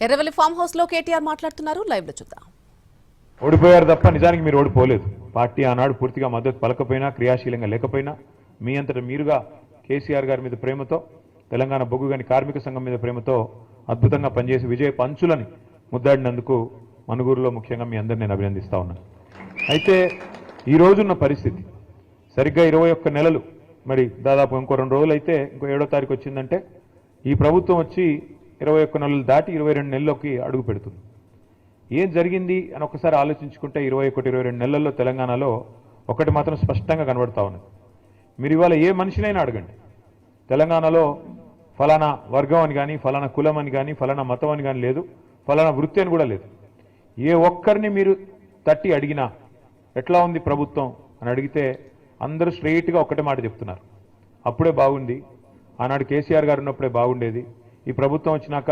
Erravalli farm house లో కేటీఆర్ మాట్లాడుతున్నారు. Live లో చూద్దాం. ఓడిపోయారు తప్ప నిజానికి మీరు ఓడిపోలేదు. పార్టీ ఆనాడు పూర్తిగా మద్దతు పలకపోయినా, క్రియాశీలంగా లేకపోయినా మీ అంతట మీరుగా కేసీఆర్ గారి మీద ప్రేమతో, తెలంగాణ బొగ్గుగని కార్మిక సంఘం మీద ప్రేమతో అద్భుతంగా పనిచేసి విజయ పంచులని ముద్దాడినందుకు మనుగూరులో ముఖ్యంగా మీ అందరిని నేను అభినందిస్తా ఉన్నాను. అయితే ఈ రోజున్న పరిస్థితి సరిగ్గా 21 నెలలు, మరి దాదాపు ఇంకో 2 రోజులు అయితే ఇంకో 7వ తారీఖు వచ్చిందంటే ఈ ప్రభుత్వం వచ్చి 21 నెలలు దాటి 22 నెలల్లోకి అడుగు పెడుతుంది. ఏం జరిగింది అని ఒకసారి ఆలోచించుకుంటే 21-22 నెలల్లో తెలంగాణలో ఒకటి మాత్రం స్పష్టంగా కనబడతా ఉన్నది. మీరు ఇవాళ ఏ మనిషినైనా అడగండి, తెలంగాణలో ఫలానా వర్గం అని కానీ, ఫలానా కులం అని కానీ, ఫలానా మతం అని కానీ లేదు, ఫలానా వృత్తి అని కూడా లేదు. ఏ ఒక్కరిని మీరు తట్టి అడిగినా ఎట్లా ఉంది ప్రభుత్వం అని అడిగితే అందరూ స్ట్రెయిట్గా ఒక్కటే మాట చెప్తున్నారు, అప్పుడే బాగుంది, ఆనాడు కేసీఆర్ గారు ఉన్నప్పుడే బాగుండేది, ఈ ప్రభుత్వం వచ్చినాక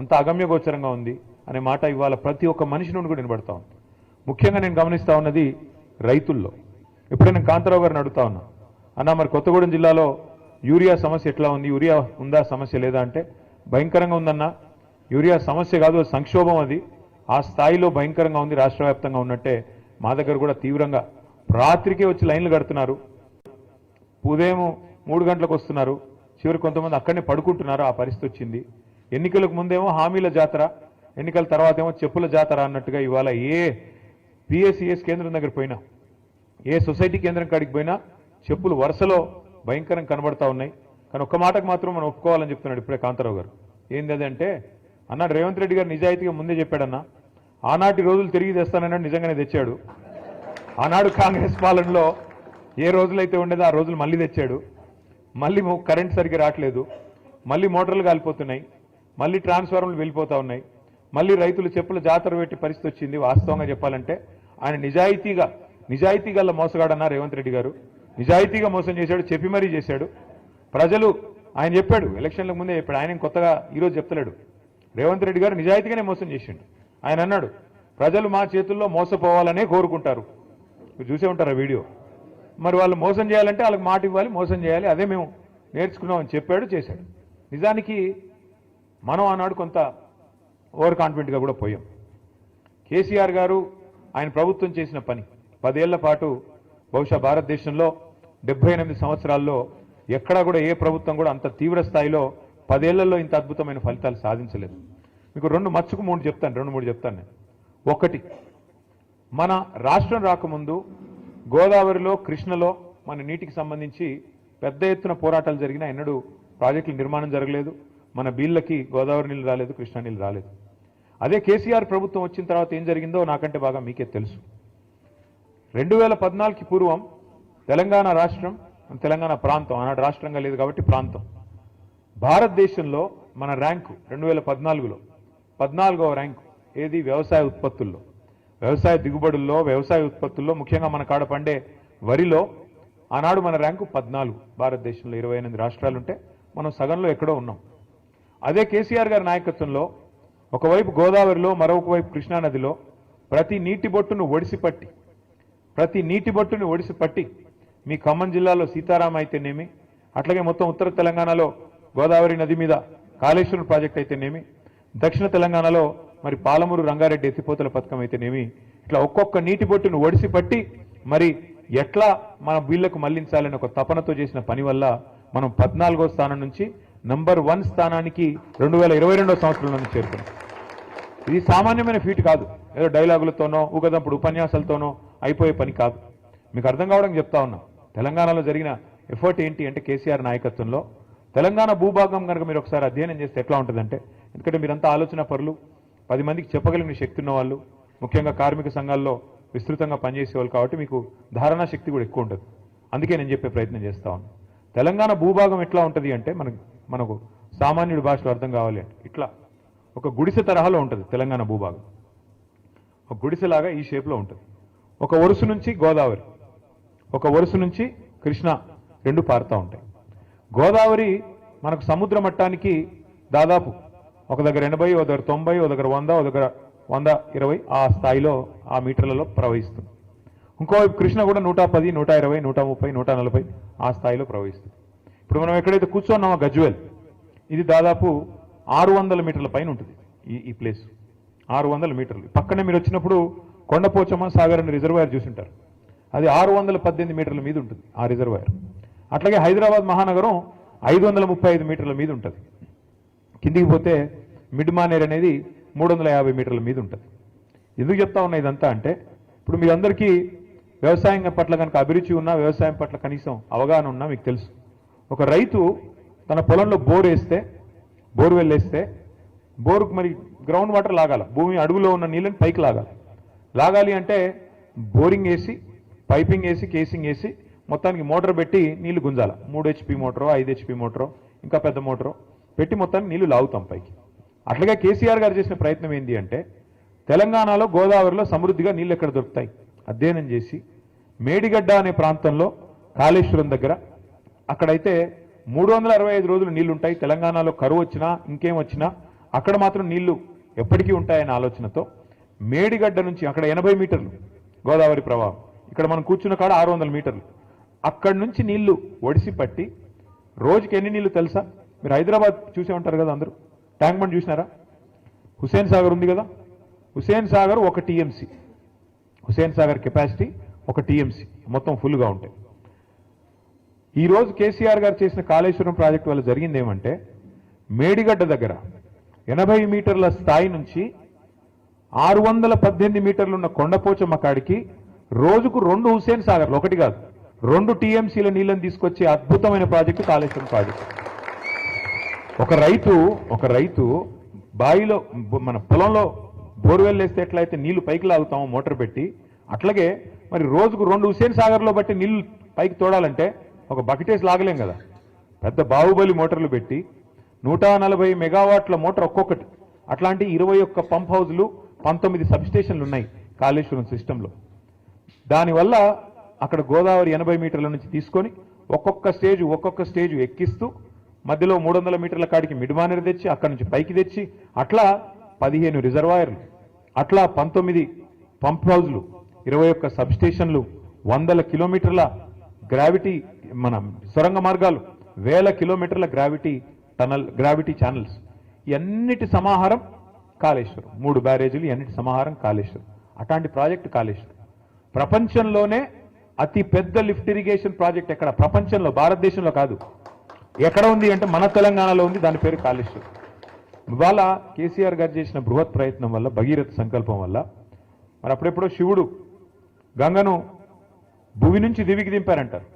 అంత అగమ్యగోచరంగా ఉంది అనే మాట ఇవాళ ప్రతి ఒక్క మనిషి నుండి కూడా వినబడతా ఉంది. ముఖ్యంగా నేను గమనిస్తా ఉన్నది రైతుల్లో. ఇప్పుడే నేను కాంతారావు గారిని అడుగుతా ఉన్నా, అన్న మరి కొత్తగూడెం జిల్లాలో యూరియా సమస్య ఎట్లా ఉంది, యూరియా ఉందా, సమస్య లేదా అంటే భయంకరంగా ఉందన్న, యూరియా సమస్య కాదు, సంక్షోభం, అది ఆ స్థాయిలో భయంకరంగా ఉంది, రాష్ట్ర వ్యాప్తంగా ఉన్నట్టే మా దగ్గర కూడా తీవ్రంగా రాత్రికే వచ్చి లైన్లు కడుతున్నారు, ఉదయం 3 గంటలకు వస్తున్నారు, చివరి కొంతమంది అక్కడనే పడుకుంటున్నారు. ఆ పరిస్థితి వచ్చింది. ఎన్నికలకు ముందేమో హామీల జాతర, ఎన్నికల తర్వాత ఏమో చెప్పుల జాతర అన్నట్టుగా ఇవాళ ఏ పిఎస్సిఎస్ కేంద్రం దగ్గర పోయినా, ఏ సొసైటీ కేంద్రం కాడికి పోయినా చెప్పులు వరుసలో భయంకరంగా కనబడతా ఉన్నాయి. కానీ ఒక్క మాటకు మాత్రం మనం ఒప్పుకోవాలని చెప్తున్నాడు ఇప్పుడే కాంతారావు గారు. ఏంది అదంటే, అన్నాడు రేవంత్ రెడ్డి గారు నిజాయితీగా ముందే చెప్పాడన్నా, ఆనాటి రోజులు తిరిగి తెస్తానన్నాడు, నిజంగానే తెచ్చాడు. ఆనాడు కాంగ్రెస్ పాలనలో ఏ రోజులైతే ఉండేదో ఆ రోజులు మళ్ళీ తెచ్చాడు. మళ్ళీ కరెంట్ సరిగ్గా రావట్లేదు, మళ్ళీ మోటార్లు కాలిపోతున్నాయి, మళ్ళీ ట్రాన్స్ఫార్మర్లు వెళ్ళిపోతూ ఉన్నాయి, మళ్ళీ రైతులు చెప్పుల జాతర పెట్టి పరిస్థితి వచ్చింది. వాస్తవంగా చెప్పాలంటే ఆయన నిజాయితీ గల మోసగాడన్నా రేవంత్ రెడ్డి గారు, నిజాయితీగా మోసం చేశాడు, చెప్పి మరీ చేశాడు. ప్రజలు ఆయన చెప్పాడు, ఎలక్షన్లకు ముందే చెప్పాడు, ఆయన కొత్తగా ఈరోజు చెప్తలేడు. రేవంత్ రెడ్డి గారు నిజాయితీగానే మోసం చేసిండు. ఆయన అన్నాడు, ప్రజలు మా చేతుల్లో మోసపోవాలనే కోరుకుంటారు. మీరు చూసే ఉంటారు ఆ వీడియో. మరి వాళ్ళు మోసం చేయాలంటే వాళ్ళకి మాట ఇవ్వాలి, మోసం చేయాలి, అదే మేము నేర్చుకున్నామని చెప్పాడు, చేశాడు. నిజానికి మనం ఆనాడు కొంత ఓవర్ కాన్ఫిడెంట్గా కూడా పోయాం. కేసీఆర్ గారు ఆయన ప్రభుత్వం చేసిన పని 10 ఏళ్ల పాటు బహుశా భారతదేశంలో 78 సంవత్సరాల్లో ఎక్కడా కూడా ఏ ప్రభుత్వం కూడా అంత తీవ్ర స్థాయిలో 10 ఏళ్లలో ఇంత అద్భుతమైన ఫలితాలు సాధించలేదు. మీకు 2 చెప్తాను నేను. ఒకటి, మన రాష్ట్రం రాకముందు గోదావరిలో, కృష్ణలో మన నీటికి సంబంధించి పెద్ద ఎత్తున పోరాటాలు జరిగినా ఎన్నడూ ప్రాజెక్టుల నిర్మాణం జరగలేదు. మన బీళ్ళకి గోదావరి నీళ్ళు రాలేదు, కృష్ణా నీళ్ళు రాలేదు. అదే కేసీఆర్ ప్రభుత్వం వచ్చిన తర్వాత ఏం జరిగిందో నాకంటే బాగా మీకే తెలుసు. 2014కి పూర్వం తెలంగాణ రాష్ట్రం, తెలంగాణ ప్రాంతం, ఆనాడు రాష్ట్రంగా లేదు కాబట్టి ప్రాంతం, భారతదేశంలో మన ర్యాంకు 2014లో 14వ ర్యాంకు. ఏది? వ్యవసాయ ఉత్పత్తుల్లో, వ్యవసాయ దిగుబడుల్లో, వ్యవసాయ ఉత్పత్తుల్లో, ముఖ్యంగా మన కాడ పండే వరిలో ఆనాడు మన ర్యాంకు 14. భారతదేశంలో 28 రాష్ట్రాలుంటే మనం సగంలో ఎక్కడో ఉన్నాం. అదే కేసీఆర్ గారి నాయకత్వంలో ఒకవైపు గోదావరిలో, మరొక వైపు కృష్ణానదిలో ప్రతి నీటి బొట్టును ఒడిసిపట్టి మీ ఖమ్మం జిల్లాలో సీతారాం అయితేనేమి, అట్లాగే మొత్తం ఉత్తర తెలంగాణలో గోదావరి నది మీద కాళేశ్వరం ప్రాజెక్ట్ అయితేనేమి, దక్షిణ తెలంగాణలో మరి పాలమూరు రంగారెడ్డి ఎత్తిపోతల పథకం అయితేనేమి, ఇట్లా ఒక్కొక్క నీటి బొట్టును ఒడిసిపట్టి మరి ఎట్లా మన వీళ్లకు మళ్లించాలని ఒక తపనతో చేసిన పని వల్ల మనం 14వ స్థానం నుంచి నంబర్ 1 స్థానానికి 2022వ సంవత్సరంలో చేరుకున్నాం. ఇది సామాన్యమైన ఫీట్ కాదు, ఏదో డైలాగులతోనో ఊగదంపుడు ఉపన్యాసాలతోనో అయిపోయే పని కాదు. మీకు అర్థం కావడానికి చెప్తా ఉన్నా. తెలంగాణలో జరిగిన ఎఫర్ట్ ఏంటి అంటే, కేసీఆర్ నాయకత్వంలో తెలంగాణ భూభాగం కనుక మీరు ఒకసారి అధ్యయనం చేస్తే ఎట్లా ఉంటుందంటే, ఎందుకంటే మీరంతా ఆలోచన పరులు, 10 మందికి చెప్పగలిగిన శక్తి ఉన్న వాళ్ళు, ముఖ్యంగా కార్మిక సంఘాల్లో విస్తృతంగా పనిచేసేవాళ్ళు కాబట్టి మీకు ధారణా శక్తి కూడా ఎక్కువ ఉంటుంది. అందుకే నేను చెప్పే ప్రయత్నం చేస్తా ఉన్నాను. తెలంగాణ భూభాగం ఎట్లా ఉంటుంది అంటే, మనకు సామాన్యుడి భాషలో అర్థం కావాలి అంటే, ఇట్లా ఒక గుడిసె తరహాలో ఉంటుంది తెలంగాణ భూభాగం. ఒక గుడిసెలాగా ఈ షేప్లో ఉంటుంది. ఒక వరుస నుంచి గోదావరి, ఒక వరుస నుంచి కృష్ణ, 2 పారుతూ ఉంటాయి. గోదావరి మనకు సముద్ర మట్టానికి దాదాపు ఒక దగ్గర 80, ఒక దగ్గర 90, ఒక దగ్గర 100, ఒక దగ్గర 120 ఆ స్థాయిలో, ఆ మీటర్లలో ప్రవహిస్తుంది. ఇంకోవైపు కృష్ణ కూడా 110, 120, 130, 140 ఆ స్థాయిలో ప్రవహిస్తుంది. ఇప్పుడు మనం ఎక్కడైతే కూర్చున్నామో గజ్వేల్, ఇది దాదాపు 600 మీటర్ల పైన ఉంటుంది. ఈ ప్లేస్ 600 మీటర్లు. పక్కనే మీరు వచ్చినప్పుడు కొండపోచమ్మ సాగర్ అనే రిజర్వాయర్ చూసింటారు. అది 618 మీటర్ల మీద ఉంటుంది ఆ రిజర్వాయర్. అట్లాగే హైదరాబాద్ మహానగరం 535 మీటర్ల మీద ఉంటుంది. కిందికి పోతే మిడ్ మానేర్ అనేది 350 మీటర్ల మీద ఉంటుంది. ఎందుకు చెప్తా ఉన్నా ఇదంతా అంటే, ఇప్పుడు మీ అందరికీ వ్యవసాయం పట్ల కనుక అభిరుచి ఉన్నా, వ్యవసాయం పట్ల కనీసం అవగాహన ఉన్నా మీకు తెలుసు, ఒక రైతు తన పొలంలో బోర్వెల్ వేస్తే బోరుకు మరి గ్రౌండ్ వాటర్ లాగాల, భూమి అడుగులో ఉన్న నీళ్ళని పైకి లాగాలి అంటే బోరింగ్ వేసి, పైపింగ్ వేసి, కేసింగ్ వేసి, మొత్తానికి మోటార్ పెట్టి నీళ్లు గుంజాల. 3 HP మోటారో 5 HP మోటారో ఇంకా పెద్ద మోటారో పెట్టి మొత్తానికి నీళ్లు లాగుతాం పైకి. అట్లాగే కేసీఆర్ గారు చేసిన ప్రయత్నం ఏంటి అంటే, తెలంగాణలో గోదావరిలో సమృద్ధిగా నీళ్ళు ఎక్కడ దొరుకుతాయి అధ్యయనం చేసి, మేడిగడ్డ అనే ప్రాంతంలో కాళేశ్వరం దగ్గర అక్కడైతే 365 రోజులు నీళ్లు ఉంటాయి. తెలంగాణలో కరువు వచ్చినా ఇంకేం వచ్చినా అక్కడ మాత్రం నీళ్లు ఎప్పటికీ ఉంటాయనే ఆలోచనతో మేడిగడ్డ నుంచి అక్కడ 80 మీటర్లు గోదావరి ప్రవాహం, ఇక్కడ మనం కూర్చున్న కాడ 600 మీటర్లు, అక్కడి నుంచి నీళ్లు ఒడిసి పట్టి రోజుకి ఎన్ని నీళ్లు తెలుసా? మీరు హైదరాబాద్ చూసే ఉంటారు కదా అందరూ, ట్యాంక్ బండ్ చూసినారా? హుస్సేన్ సాగర్ ఉంది కదా, Hussain Sagar 1 TMC, Hussain Sagar capacity 1 TMC మొత్తం ఫుల్గా ఉంటాయి. ఈరోజు కేసీఆర్ గారు చేసిన కాళేశ్వరం ప్రాజెక్టు వల్ల జరిగింది ఏమంటే, మేడిగడ్డ దగ్గర 80 మీటర్ల స్థాయి నుంచి 618 మీటర్లు ఉన్న కొండపోచమ్మ కాడికి రోజుకు 2 హుస్సేన్ సాగర్లు, ఒకటి కాదు 2 TMCల నీళ్ళని తీసుకొచ్చే అద్భుతమైన ప్రాజెక్టు కాళేశ్వరం ప్రాజెక్టు. ఒక రైతు బావిలో మన పొలంలో బోర్వెల్ వేస్తే ఎట్లయితే నీళ్లు పైకి లాగుతామో మోటార్ పెట్టి, అట్లాగే మరి రోజుకు 2 హుస్సేన్ సాగర్లో బట్టి నీళ్లు పైకి తోడాలంటే ఒక బకెటేసి లాగలేం కదా. పెద్ద బాహుబలి మోటార్లు పెట్టి 140 మెగావాట్ల మోటార్ ఒక్కొక్కటి, అట్లాంటి 21 పంప్ హౌజ్లు, 19 సబ్స్టేషన్లు ఉన్నాయి కాళేశ్వరం సిస్టంలో. దానివల్ల అక్కడ గోదావరి 80 మీటర్ల నుంచి తీసుకొని ఒక్కొక్క స్టేజ్ ఎక్కిస్తూ మధ్యలో 300 మీటర్ల కాడికి మిడ్మానేర్ తెచ్చి అక్కడి నుంచి పైకి తెచ్చి అట్లా 15 రిజర్వాయర్లు, అట్లా 19 పంప్ హౌజ్లు, 21 సబ్స్టేషన్లు, 100 కిలోమీటర్ల గ్రావిటీ మన సొరంగ మార్గాలు, 1000 కిలోమీటర్ల గ్రావిటీ ఛానల్స్, ఇవన్నిటి సమాహారం కాళేశ్వరం. 3 బ్యారేజీలు, ఇవన్నిటి సమాహారం కాళేశ్వరం. అట్లాంటి ప్రాజెక్టు కాళేశ్వరం ప్రపంచంలోనే అతి పెద్ద లిఫ్ట్ ఇరిగేషన్ ప్రాజెక్ట్ ఎక్కడ, ప్రపంచంలో, భారతదేశంలో కాదు, ఎక్కడ ఉంది అంటే మన తెలంగాణలో ఉంది. దాని పేరు కాళేశ్వరం. ఇవాళ కేసీఆర్ గారు చేసిన బృహత్ ప్రయత్నం వల్ల, భగీరథ సంకల్పం వల్ల, మరి అప్పుడెప్పుడో శివుడు గంగను భూమి నుంచి దివికి దింపారంటారు,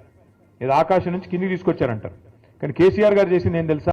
ఇది ఆకాశం నుంచి కిందికి తీసుకొచ్చారంటారు. కానీ కేసీఆర్ గారు చేసింది ఏం తెలుసా?